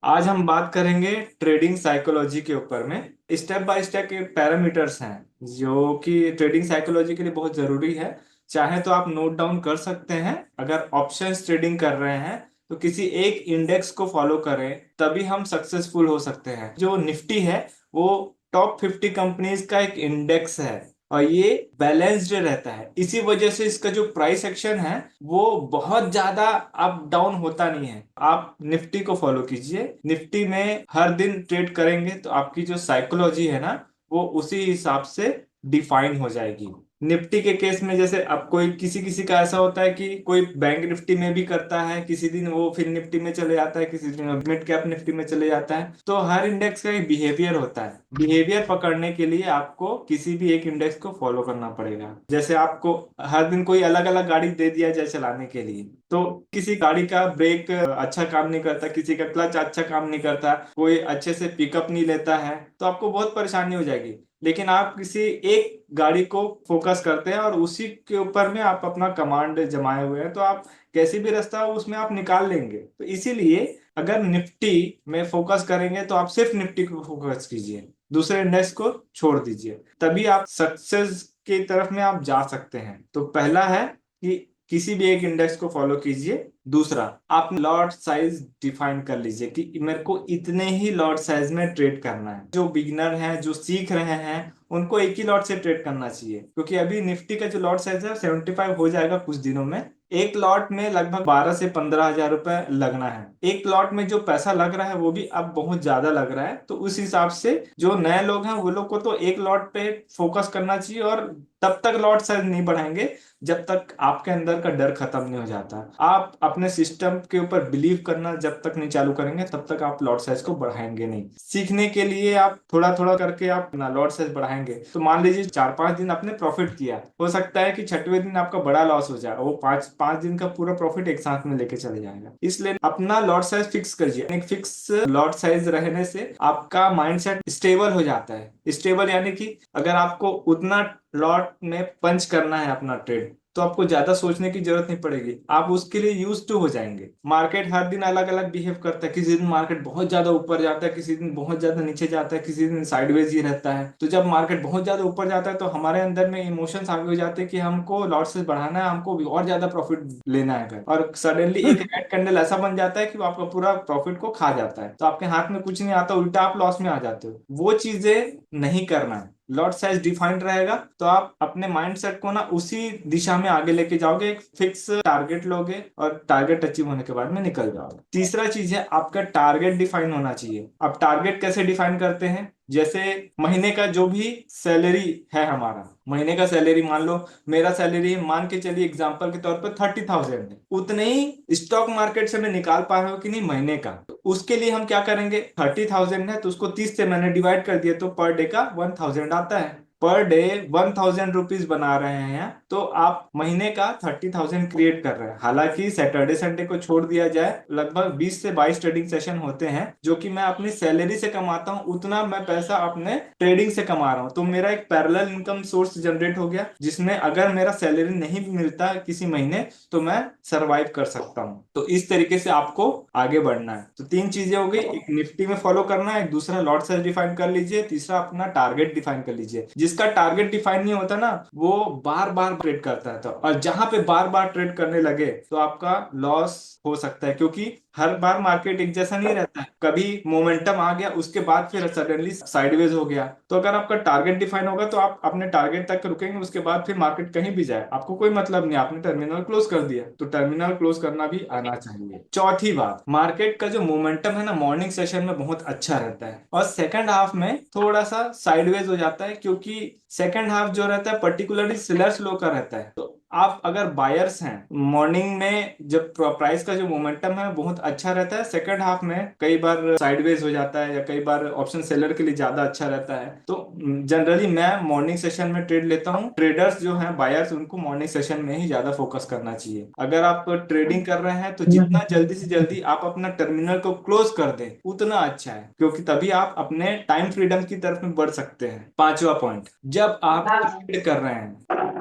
आज हम बात करेंगे ट्रेडिंग साइकोलॉजी के ऊपर में। स्टेप बाय स्टेप के पैरामीटर्स हैं जो कि ट्रेडिंग साइकोलॉजी के लिए बहुत जरूरी है। चाहे तो आप नोट डाउन कर सकते हैं। अगर ऑप्शंस ट्रेडिंग कर रहे हैं तो किसी एक इंडेक्स को फॉलो करें, तभी हम सक्सेसफुल हो सकते हैं। जो निफ्टी है वो टॉप 50 कंपनीज का एक इंडेक्स है और ये बैलेंस्ड रहता है। इसी वजह से इसका जो प्राइस एक्शन है वो बहुत ज्यादा अप डाउन होता नहीं है। आप निफ्टी को फॉलो कीजिए, निफ्टी में हर दिन ट्रेड करेंगे तो आपकी जो साइकोलॉजी है ना वो उसी हिसाब से डिफाइन हो जाएगी। निफ्टी के केस में जैसे अब कोई किसी किसी का ऐसा होता है कि कोई बैंक निफ्टी में भी करता है, किसी दिन वो फिर निफ्टी में चले जाता है, किसी दिन मिड कैप निफ्टी में चले जाता है। तो हर इंडेक्स का एक बिहेवियर होता है। बिहेवियर पकड़ने के लिए आपको किसी भी एक इंडेक्स को फॉलो करना पड़ेगा। जैसे आपको हर दिन कोई अलग अलग गाड़ी दे दिया जाए चलाने के लिए, तो किसी गाड़ी का ब्रेक अच्छा काम नहीं करता, किसी का क्लच अच्छा काम नहीं करता, कोई अच्छे से पिकअप नहीं लेता है, तो आपको बहुत परेशानी हो जाएगी। लेकिन आप किसी एक गाड़ी को फोकस करते हैं और उसी के ऊपर में आप अपना कमांड जमाए हुए हैं, तो आप कैसी भी रास्ता हो उसमें आप निकाल लेंगे। तो इसीलिए अगर निफ्टी में फोकस करेंगे तो आप सिर्फ निफ्टी को फोकस कीजिए, दूसरे इंडेक्स को छोड़ दीजिए, तभी आप सक्सेस की तरफ में आप जा सकते हैं। तो पहला है कि किसी भी एक इंडेक्स को फॉलो कीजिए। दूसरा, आप लॉट साइज डिफाइन कर लीजिए कि मेरे को इतने ही लॉट साइज में ट्रेड करना है। जो बिगिनर हैं, जो सीख रहे हैं, उनको एक ही लॉट से ट्रेड करना चाहिए, क्योंकि अभी निफ्टी का जो लॉट साइज है 75 हो जाएगा कुछ दिनों में। एक लॉट में लगभग 12 से 15 हजार रुपए लगना है। एक लॉट में जो पैसा लग रहा है वो भी अब बहुत ज्यादा लग रहा है। तो उस हिसाब से जो नए लोग हैं वो लोग को तो एक लॉट पे फोकस करना चाहिए और तब तक लॉट साइज नहीं बढ़ाएंगे जब तक आपके अंदर का डर खत्म नहीं हो जाता। आप अपने सिस्टम के ऊपर बिलीव करना जब तक नहीं चालू करेंगे तब तक आप लॉट साइज को बढ़ाएंगे नहीं। सीखने के लिए आप थोड़ा थोड़ा करके आप ना लॉट साइज बढ़ाएंगे। तो मान लीजिए 4-5 दिन आपने प्रॉफिट किया, हो सकता है कि छठवें दिन आपका बड़ा लॉस हो जाए, वो पांच पांच दिन का पूरा प्रॉफिट एक साथ में लेके चले जाएगा। इसलिए अपना लॉट साइज फिक्स करिए। एक फिक्स लॉट साइज रहने से आपका माइंडसेट स्टेबल हो जाता है। स्टेबल यानी कि अगर आपको उतना लॉट में पंच करना है अपना ट्रेड, तो आपको ज्यादा सोचने की जरूरत नहीं पड़ेगी, आप उसके लिए यूज टू हो जाएंगे। मार्केट हर दिन अलग अलग बिहेव करता है। किसी दिन मार्केट बहुत ज्यादा ऊपर जाता है, किसी दिन बहुत ज्यादा नीचे जाता है, किसी दिन साइडवेज ही रहता है। तो जब मार्केट बहुत ज्यादा ऊपर जाता है तो हमारे अंदर में इमोशंस आगे हो जाते हैं कि हमको लॉट्स बढ़ाना है, हमको भी और ज्यादा प्रॉफिट लेना है। और सडनली एक रेड कैंडल ऐसा बन जाता है कि वो आपका पूरा प्रॉफिट को खा जाता है, तो आपके हाथ में कुछ नहीं आता, उल्टा आप लॉस में आ जाते हो। वो चीजें नहीं करना है। लॉट साइज डिफाइंड रहेगा तो आप अपने माइंडसेट को ना उसी दिशा में आगे लेके जाओगे, एक फिक्स टारगेट लोगे और टारगेट अचीव होने के बाद में निकल जाओगे। तीसरा चीज है आपका टारगेट डिफाइन होना चाहिए। अब टारगेट कैसे डिफाइन करते हैं? जैसे महीने का जो भी सैलरी है, हमारा महीने का सैलरी मान लो, मेरा सैलरी मान के चलिए एग्जांपल के तौर पर 30,000 है। उतने ही स्टॉक मार्केट से मैं निकाल पा रहा हूँ कि नहीं महीने का, तो उसके लिए हम क्या करेंगे? 30,000 है तो उसको 30 से मैंने डिवाइड कर दिया, तो पर डे का 1,000 आता है। पर डे 1,000 रुपीज बना रहे हैं तो आप महीने का 30,000 क्रिएट कर रहे हैं। हालांकि सैटरडे संडे को छोड़ दिया जाए, लगभग 20 से 22 ट्रेडिंग सेशन होते हैं जो कि मैं अपनी सैलरी से कमाता हूँ, उतना मैं पैसा अपने ट्रेडिंग से कमा रहा हूँ। तो मेरा एक पैरेलल इनकम सोर्स जनरेट हो गया, जिसमें अगर मेरा सैलरी नहीं भी मिलता किसी महीने तो मैं सरवाइव कर सकता हूँ। तो इस तरीके से आपको आगे बढ़ना है। तो तीन चीजें हो गई, एक निफ्टी में फॉलो करना है, एक दूसरा लॉट साइज डिफाइन कर लीजिए, तीसरा अपना टारगेट डिफाइन कर लीजिए। जिसका टारगेट डिफाइन नहीं होता ना वो बार बार ट्रेड करता है, तो और जहां पे बार बार ट्रेड करने लगे तो आपका लॉस हो सकता है, क्योंकि हर बार मार्केट एक जैसा नहीं रहता है। कभी मोमेंटम आ गया, उसके बाद फिर सडनली साइडवेज हो गया। तो अगर आपका टारगेट डिफाइन होगा तो आप अपने टारगेट तक रुकेंगे, उसके बाद फिर मार्केट कहीं भी जाए आपको कोई मतलब नहीं, आपने टर्मिनल क्लोज कर दिया। तो टर्मिनल क्लोज करना भी आना चाहिए। चौथी बात, मार्केट का जो मोमेंटम है ना मॉर्निंग सेशन में बहुत अच्छा रहता है और सेकंड हाफ में थोड़ा सा साइडवेज हो जाता है, क्योंकि सेकंड हाफ जो रहता है पर्टिकुलरली सेलर्स लो का रहता है। तो आप अगर बायर्स हैं, मॉर्निंग में जब प्राइस का जो मोमेंटम है बहुत अच्छा रहता है, सेकंड हाफ में कई बार साइडवेज हो जाता है या कई बार ऑप्शन सेलर के लिए ज्यादा अच्छा रहता है। तो जनरली मैं मॉर्निंग सेशन में ट्रेड लेता हूँ। ट्रेडर्स जो हैं बायर्स, उनको मॉर्निंग सेशन में ही ज्यादा फोकस करना चाहिए। अगर आप ट्रेडिंग कर रहे हैं तो जितना जल्दी से जल्दी आप अपना टर्मिनल को क्लोज कर दें उतना अच्छा है, क्योंकि तभी आप अपने टाइम फ्रीडम की तरफ में बढ़ सकते हैं। पांचवा पॉइंट, जब आप ट्रेड कर रहे हैं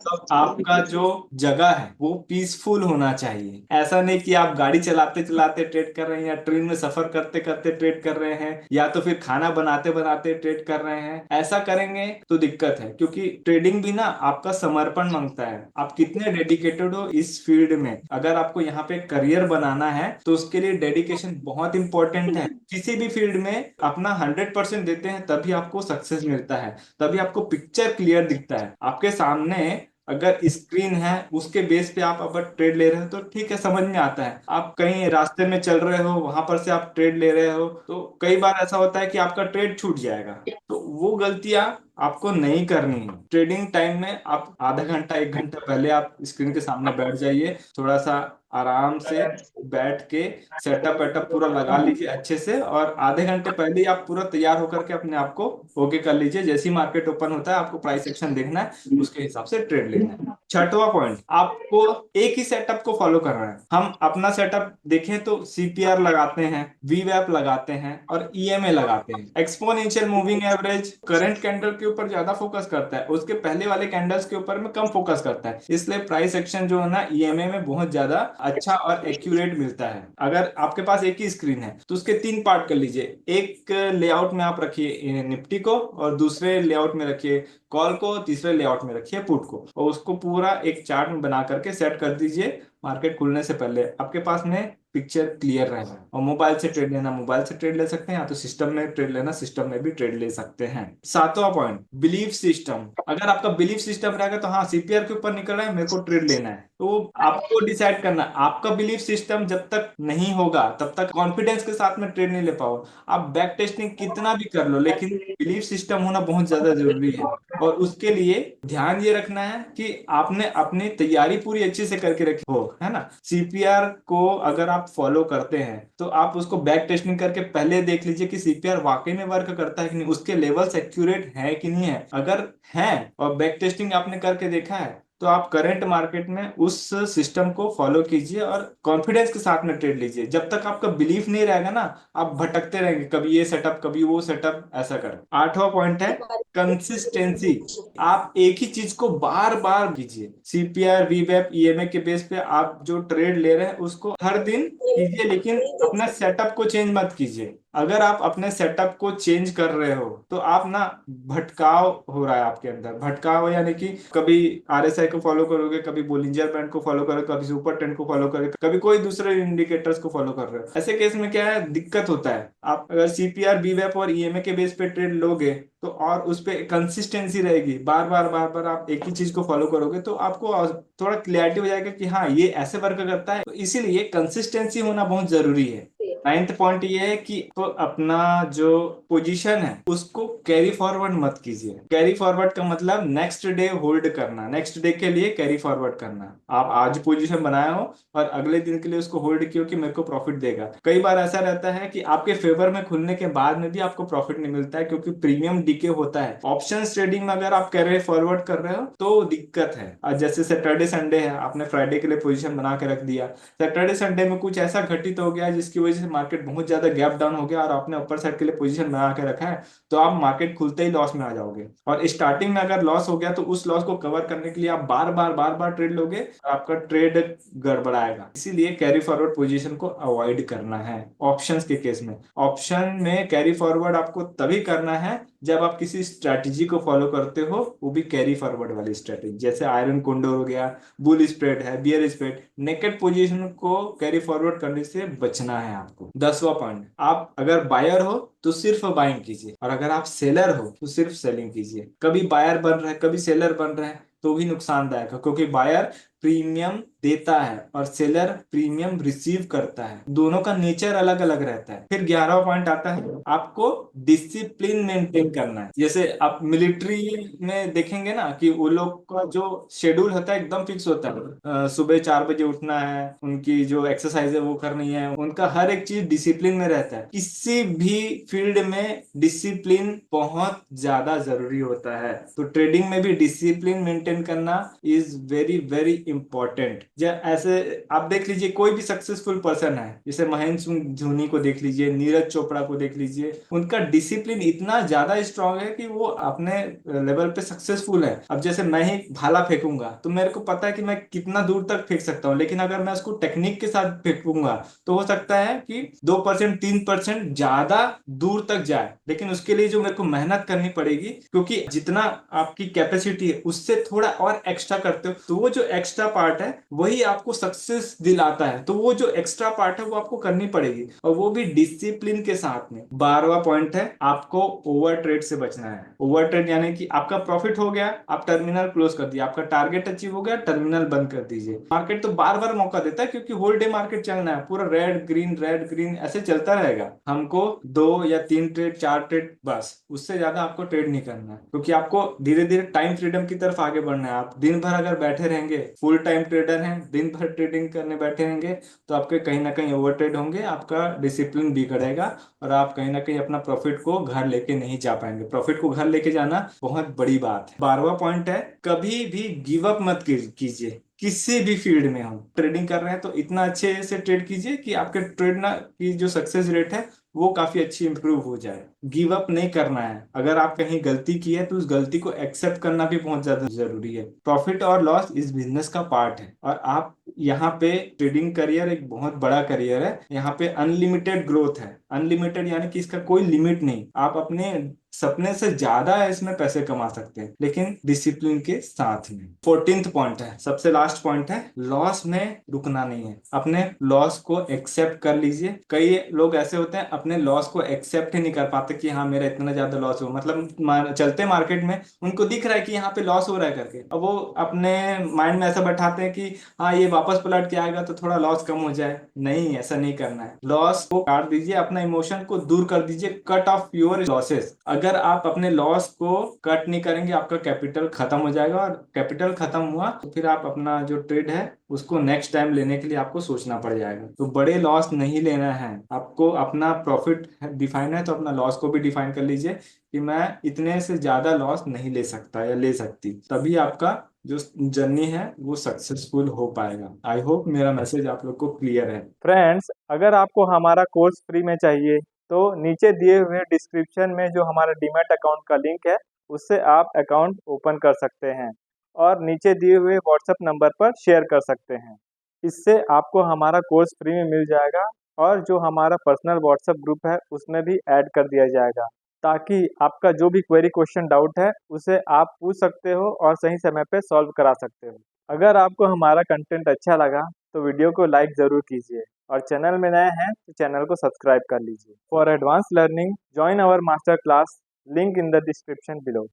मतलब आपका जो जगह है वो पीसफुल होना चाहिए। ऐसा नहीं कि आप गाड़ी चलाते चलाते ट्रेड कर रहे हैं, या ट्रेन में सफर करते करते ट्रेड कर रहे हैं, या तो फिर खाना बनाते बनाते ट्रेड कर रहे हैं। ऐसा करेंगे तो दिक्कत है, क्योंकि ट्रेडिंग भी ना आपका समर्पण मांगता है। आप कितने डेडिकेटेड हो इस फील्ड में। अगर आपको यहाँ पे करियर बनाना है तो उसके लिए डेडिकेशन बहुत इंपॉर्टेंट है। किसी भी फील्ड में अपना 100% देते हैं तभी आपको सक्सेस मिलता है, तभी आपको पिक्चर क्लियर दिखता है। आपके सामने अगर स्क्रीन है, उसके बेस पे आप अगर ट्रेड ले रहे हो तो ठीक है, समझ में आता है। आप कहीं रास्ते में चल रहे हो, वहां पर से आप ट्रेड ले रहे हो, तो कई बार ऐसा होता है कि आपका ट्रेड छूट जाएगा। तो वो गलतियां आपको नहीं करनी है। ट्रेडिंग टाइम में आप आधा घंटा 1 घंटा पहले आप स्क्रीन के सामने बैठ जाइए, थोड़ा सा आराम से बैठ के सेटअप वेटअप पूरा लगा लीजिए अच्छे से, और आधे घंटे पहले ही आप पूरा तैयार होकर के अपने आप को ओके कर लीजिए। जैसे ही मार्केट ओपन होता है आपको प्राइस एक्शन देखना है, उसके हिसाब से ट्रेड लेना है। छठवां पॉइंट, आपको एक ही सेटअप को फॉलो करना है। हम अपना सेटअप देखें तो सीपीआर लगाते हैं, वीवैप लगाते हैं और ईएमए लगाते हैं। Exponential moving average current candle के ऊपर ज्यादा फोकस करता है, उसके पहले वाले कैंडल्स के ऊपर में कम फोकस करता है। इसलिए प्राइस एक्शन जो है ना ईएमए में बहुत ज्यादा अच्छा और एक्यूरेट मिलता है। अगर आपके पास एक ही स्क्रीन है तो उसके 3 पार्ट कर लीजिए। एक लेआउट में आप रखिए निफ्टी को, और दूसरे लेआउट में रखिए कॉल को, तीसरे लेआउट में रखिए पुट को, और उसको पूरा एक चार्ट में बना करके सेट कर दीजिए। मार्केट खुलने से पहले आपके पास में पिक्चर क्लियर रहेगा। और मोबाइल से ट्रेड लेना मोबाइल से ट्रेड ले सकते हैं, या तो सिस्टम में ट्रेड लेना सिस्टम में भी ट्रेड ले सकते हैं। सातवां पॉइंट, बिलीफ सिस्टम। अगर आपका बिलीफ सिस्टम रहेगा तो हाँ, सीपीआर के ऊपर निकल रहा है, मेरे को ट्रेड लेना है, तो आपको डिसाइड करना है। आपका बिलीफ सिस्टम जब तक नहीं होगा तब तक कॉन्फिडेंस के साथ में ट्रेड नहीं ले पाओ। आप बैक टेस्टिंग कितना भी कर लो, लेकिन बिलीफ सिस्टम होना बहुत ज्यादा जरूरी है। और उसके लिए ध्यान ये रखना है कि आपने अपनी तैयारी पूरी अच्छे से करके रखी हो, है ना। सीपीआर को अगर आप फॉलो करते हैं तो आप उसको बैक टेस्टिंग करके पहले देख लीजिए कि सीपीआर वाकई में वर्क करता है कि नहीं, उसके लेवल्स एक्यूरेट है कि नहीं है। अगर है और बैक टेस्टिंग आपने करके देखा है तो आप करंट मार्केट में उस सिस्टम को फॉलो कीजिए और कॉन्फिडेंस के साथ में ट्रेड लीजिए। जब तक आपका बिलीफ नहीं रहेगा ना, आप भटकते रहेंगे, कभी ये सेटअप कभी वो सेटअप, ऐसा करें। आठवां पॉइंट है कंसिस्टेंसी। आप एक ही चीज को बार बार कीजिए। सीपीआर वीवेप ईएमए के बेस पे आप जो ट्रेड ले रहे हैं उसको हर दिन कीजिए, लेकिन अपना सेटअप को चेंज मत कीजिए। अगर आप अपने सेटअप को चेंज कर रहे हो तो आप ना, भटकाव हो रहा है आपके अंदर। भटकाव यानी कि कभी आरएसआई को फॉलो करोगे, कभी बोलिंजर बैंड को फॉलो करोगे, कभी सुपर ट्रेंड को फॉलो करोगे, कभी कोई दूसरे इंडिकेटर्स को फॉलो कर रहे हो। ऐसे केस में क्या है, दिक्कत होता है। आप अगर सीपीआर बीवेप और ईएमए के बेस पे ट्रेड लोगे तो, और उस पे कंसिस्टेंसी रहेगी, बार बार बार बार आप एक ही चीज को फॉलो करोगे तो आपको थोड़ा क्लैरिटी हो जाएगा कि हाँ, ये ऐसे वर्क करता है। तो इसीलिए कंसिस्टेंसी होना बहुत जरूरी है। नाइन्थ पॉइंट ये है कि तो अपना जो पोजीशन है उसको कैरी फॉरवर्ड मत कीजिए। कैरी फॉरवर्ड का मतलब नेक्स्ट डे होल्ड करना, नेक्स्ट डे के लिए कैरी फॉरवर्ड करना। आप आज पोजीशन बनाए हो और अगले दिन के लिए उसको होल्ड किया कि मेरे को प्रॉफिट देगा। कई बार ऐसा रहता है कि आपके फेवर में खुलने के बाद में भी आपको प्रॉफिट नहीं मिलता है, क्योंकि प्रीमियम डीके होता है। ऑप्शन ट्रेडिंग में अगर आप कैरी फॉरवर्ड कर रहे हो तो दिक्कत है। आज जैसे सैटरडे संडे है, आपने फ्राइडे के लिए पोजीशन बना के रख दिया, सैटरडे संडे में कुछ ऐसा घटित हो गया जिसकी वजह से मार्केट बहुत ज्यादा गैप डाउन हो गया और आपने अपर साइड के लिए पोजीशन बना के रखा है, तो आप मार्केट खुलते ही लॉस में आ जाओगे। और स्टार्टिंग में अगर लॉस हो गया तो उस लॉस को कवर करने के लिए आप बार बार ट्रेड लोगे और आपका ट्रेड गड़बड़ाएगा। इसीलिए कैरी फॉरवर्ड पोजीशन को अवॉइड करना है ऑप्शंस के केस में। ऑप्शन में कैरी फॉरवर्ड आपको तभी करना है जब आप किसी स्ट्रैटेजी को फॉलो करते हो, वो भी कैरी फॉरवर्ड वाली स्ट्रैटेजी। जैसे आयरन कोंडोर हो गया, बुल स्प्रेड है, बियर स्प्रेड। नेकेड पोजीशन को कैरी फॉरवर्ड करने से बचना है आपको। 10वां पॉइंट, आप अगर बायर हो तो सिर्फ बाइंग कीजिए, और अगर आप सेलर हो तो सिर्फ सेलिंग कीजिए। कभी बायर बन रहे हैं कभी सेलर बन रहे हैं तो भी नुकसानदायक है, क्योंकि बायर प्रीमियम देता है और सेलर प्रीमियम रिसीव करता है। दोनों का नेचर अलग अलग रहता है। फिर 11वां पॉइंट आता है, आपको डिसिप्लिन मेंटेन करना है। जैसे आप मिलिट्री में देखेंगे ना कि वो लोग का जो शेड्यूल होता है एकदम फिक्स होता है। सुबह 4 बजे उठना है, उनकी जो एक्सरसाइज है वो करनी है, उनका हर एक चीज डिसिप्लिन में रहता है। किसी भी फील्ड में डिसिप्लिन बहुत ज्यादा जरूरी होता है, तो ट्रेडिंग में भी डिसिप्लिन मेंटेन करना इज वेरी वेरी इंपॉर्टेंट। ऐसे आप देख लीजिए, कोई भी सक्सेसफुल पर्सन है, जैसे महेंद्र सिंह धोनी को देख लीजिए, नीरज चोपड़ा को देख लीजिए, उनका डिसिप्लिन इतना ज्यादा स्ट्रांग है कि वो अपने लेवल पे सक्सेसफुल है। अब जैसे मैं ही भाला फेंकूंगा तो मेरे को पता है कि मैं कितना दूर तक फेंक सकता हूँ, लेकिन अगर मैं उसको टेक्निक के साथ फेंकूंगा तो हो सकता है कि 2% 3% ज्यादा दूर तक जाए। लेकिन उसके लिए जो मेरे को मेहनत करनी पड़ेगी, क्योंकि जितना आपकी कैपेसिटी है उससे थोड़ा और एक्स्ट्रा करते हो तो वो जो एक्स्ट्रा पार्ट है वही आपको सक्सेस दिलाता है। तो वो जो एक्स्ट्रा पार्ट है वो आपको करनी पड़ेगी, और वो भी डिसिप्लिन के साथ में। 12वां पॉइंट है, आपको ओवर ट्रेड से बचना है। ओवर ट्रेड यानी कि आपका प्रॉफिट हो गया, आप टर्मिनल क्लोज कर दिया, आपका टारगेट अचीव हो गया, टर्मिनल बंद कर दीजिए। मार्केट तो बार बार मौका देता है, क्योंकि होल डे मार्केट चलना है, पूरा रेड ग्रीन ऐसे चलता रहेगा। हमको 2 या 3 ट्रेड 4 ट्रेड बस, उससे ज्यादा आपको ट्रेड नहीं करना है, क्योंकि आपको धीरे धीरे टाइम फ्रीडम की तरफ आगे बढ़ना है। आप दिन भर अगर बैठे रहेंगे, फुल टाइम ट्रेडर हैं, दिन भर ट्रेडिंग करने बैठे रहेंगे, तो आपके कहीं ना कहीं ओवर ट्रेड होंगे, आपका डिसिप्लिन बिगड़ेगा, और आप कहीं ना कहीं अपना प्रॉफिट को घर लेके नहीं जा पाएंगे। प्रॉफिट को घर लेके जाना बहुत बड़ी बात है। 12वां पॉइंट है, कभी भी गिव अप मत कीजिए। किसी भी फील्ड में हम ट्रेडिंग कर रहे हैं तो इतना अच्छे से ट्रेड कीजिए कि आपके ट्रेड ना की जो सक्सेस रेट है वो काफी अच्छी इंप्रूव हो जाए। गिव अप नहीं करना है। अगर आप कहीं गलती की है तो उस गलती को एक्सेप्ट करना भी बहुत ज्यादा जरूरी है। प्रॉफिट और लॉस इस बिजनेस का पार्ट है, और आप यहाँ पे, ट्रेडिंग करियर एक बहुत बड़ा करियर है, यहाँ पे अनलिमिटेड ग्रोथ है। अनलिमिटेड यानी कि इसका कोई लिमिट नहीं। आप अपने सपने से ज्यादा इसमें पैसे कमा सकते हैं, लेकिन डिसिप्लिन के साथ में। 14th पॉइंट है, सबसे लास्ट पॉइंट है, लॉस में रुकना नहीं है। अपने लॉस को एक्सेप्ट कर लीजिए। कई लोग ऐसे होते हैं अपने लॉस को एक्सेप्ट ही नहीं कर पाते कि हाँ मेरा इतना ज्यादा लॉस हो, मतलब चलते मार्केट में उनको दिख रहा है कि यहाँ पे लॉस हो रहा है करके, अब वो अपने माइंड में ऐसा बैठाते हैं कि हाँ ये वापस पलट के आएगा तो थोड़ा लॉस कम हो जाए। नहीं, ऐसा नहीं करना है। लॉस को काट दीजिए, अपना इमोशन को दूर कर दीजिए। Cut off your losses. अगर आप अपने लॉस को कट नहीं करेंगे, आपका कैपिटल खत्म हो जाएगा, और कैपिटल खत्म हुआ तो फिर आप अपना जो ट्रेड है उसको नेक्स्ट टाइम लेने के लिए आपको सोचना पड़ जाएगा। तो बड़े लॉस नहीं लेना है आपको। अपना प्रॉफिट डिफाइन है तो अपना लॉस को भी डिफाइन कर लीजिए कि मैं इतने से ज्यादा लॉस नहीं ले सकता या ले सकती, तभी आपका जो जर्नी है वो सक्सेसफुल हो पाएगा। आई होप मेरा मैसेज आप लोग को क्लियर है। फ्रेंड्स, अगर आपको हमारा कोर्स फ्री में चाहिए तो नीचे दिए हुए डिस्क्रिप्शन में जो हमारा डीमैट अकाउंट का लिंक है उससे आप अकाउंट ओपन कर सकते हैं, और नीचे दिए हुए व्हाट्सएप नंबर पर शेयर कर सकते हैं। इससे आपको हमारा कोर्स फ्री में मिल जाएगा, और जो हमारा पर्सनल व्हाट्सएप ग्रुप है उसमें भी ऐड कर दिया जाएगा, ताकि आपका जो भी क्वेरी क्वेश्चन डाउट है उसे आप पूछ सकते हो और सही समय पे सॉल्व करा सकते हो। अगर आपको हमारा कंटेंट अच्छा लगा तो वीडियो को लाइक ज़रूर कीजिए, और चैनल में नए हैं तो चैनल को सब्सक्राइब कर लीजिए। For advance learning join our master class, link in the description below.